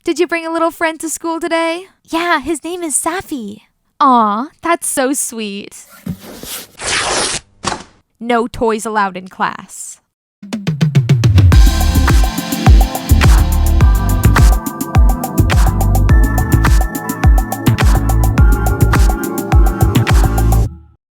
did you bring a little friend to school today? Yeah, his name is Safi. Aw, that's so sweet. No toys allowed in class.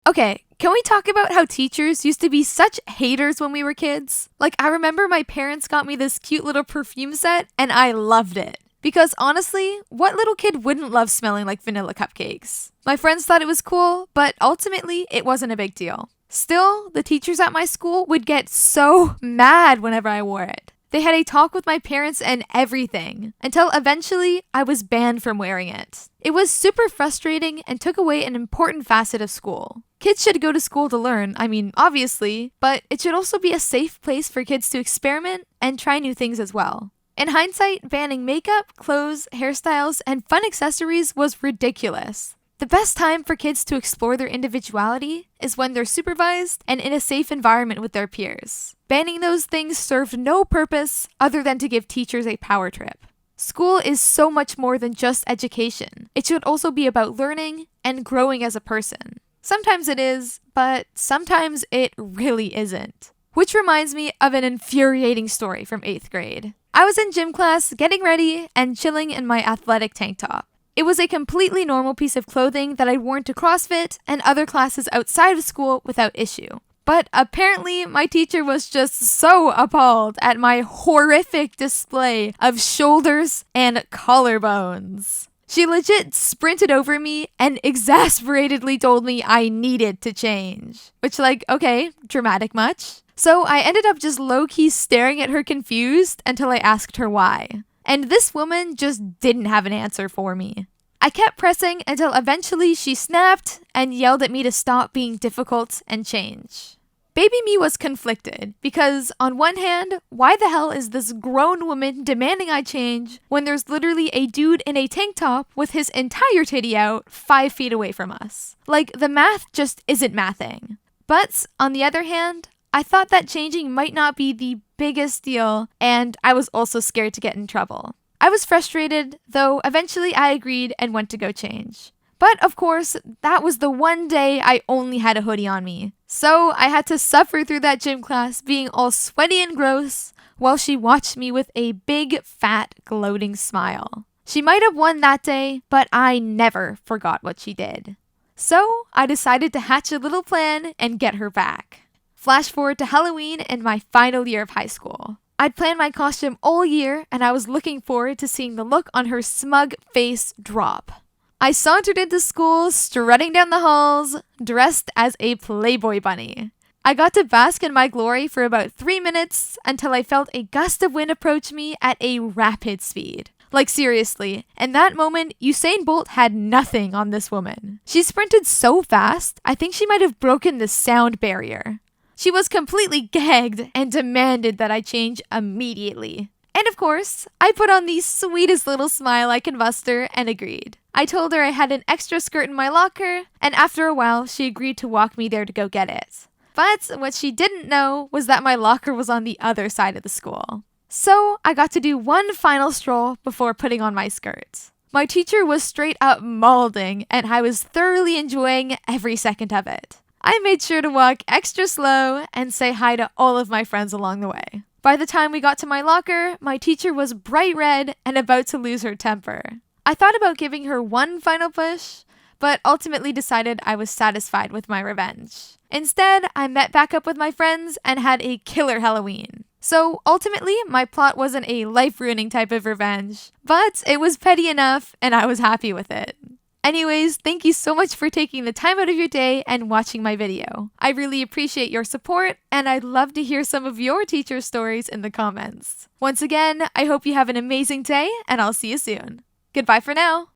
Okay, can we talk about how teachers used to be such haters when we were kids? Like, I remember my parents got me this cute little perfume set, and I loved it. Because honestly, what little kid wouldn't love smelling like vanilla cupcakes? My friends thought it was cool, but ultimately, it wasn't a big deal. Still, the teachers at my school would get so mad whenever I wore it. They had a talk with my parents and everything, until eventually I was banned from wearing it. It was super frustrating and took away an important facet of school. Kids should go to school to learn, obviously, but it should also be a safe place for kids to experiment and try new things as well. In hindsight, banning makeup, clothes, hairstyles, and fun accessories was ridiculous. The best time for kids to explore their individuality is when they're supervised and in a safe environment with their peers. Banning those things served no purpose other than to give teachers a power trip. School is so much more than just education. It should also be about learning and growing as a person. Sometimes it is, but sometimes it really isn't. Which reminds me of an infuriating story from 8th grade. I was in gym class, getting ready, and chilling in my athletic tank top. It was a completely normal piece of clothing that I'd worn to CrossFit and other classes outside of school without issue. But apparently, my teacher was just so appalled at my horrific display of shoulders and collarbones. She legit sprinted over me and exasperatedly told me I needed to change. Which, okay, dramatic much? So I ended up just low-key staring at her confused until I asked her why. And this woman just didn't have an answer for me. I kept pressing until eventually she snapped and yelled at me to stop being difficult and change. Baby me was conflicted because, on one hand, why the hell is this grown woman demanding I change when there's literally a dude in a tank top with his entire titty out 5 feet away from us? The math just isn't mathing. But, on the other hand, I thought that changing might not be the biggest deal, and I was also scared to get in trouble. I was frustrated, though eventually I agreed and went to go change. But of course, that was the one day I only had a hoodie on me. So I had to suffer through that gym class being all sweaty and gross while she watched me with a big, fat, gloating smile. She might have won that day, but I never forgot what she did. So I decided to hatch a little plan and get her back. Flash forward to Halloween in my final year of high school. I'd planned my costume all year, and I was looking forward to seeing the look on her smug face drop. I sauntered into school, strutting down the halls, dressed as a Playboy bunny. I got to bask in my glory for about 3 minutes until I felt a gust of wind approach me at a rapid speed. Seriously, in that moment, Usain Bolt had nothing on this woman. She sprinted so fast, I think she might have broken the sound barrier. She was completely gagged and demanded that I change immediately. And of course, I put on the sweetest little smile I could muster and agreed. I told her I had an extra skirt in my locker, and after a while, she agreed to walk me there to go get it. But what she didn't know was that my locker was on the other side of the school. So I got to do one final stroll before putting on my skirt. My teacher was straight up mauling, and I was thoroughly enjoying every second of it. I made sure to walk extra slow and say hi to all of my friends along the way. By the time we got to my locker, my teacher was bright red and about to lose her temper. I thought about giving her one final push, but ultimately decided I was satisfied with my revenge. Instead, I met back up with my friends and had a killer Halloween. So ultimately, my plot wasn't a life-ruining type of revenge, but it was petty enough and I was happy with it. Anyways, thank you so much for taking the time out of your day and watching my video. I really appreciate your support, and I'd love to hear some of your teacher stories in the comments. Once again, I hope you have an amazing day, and I'll see you soon. Goodbye for now.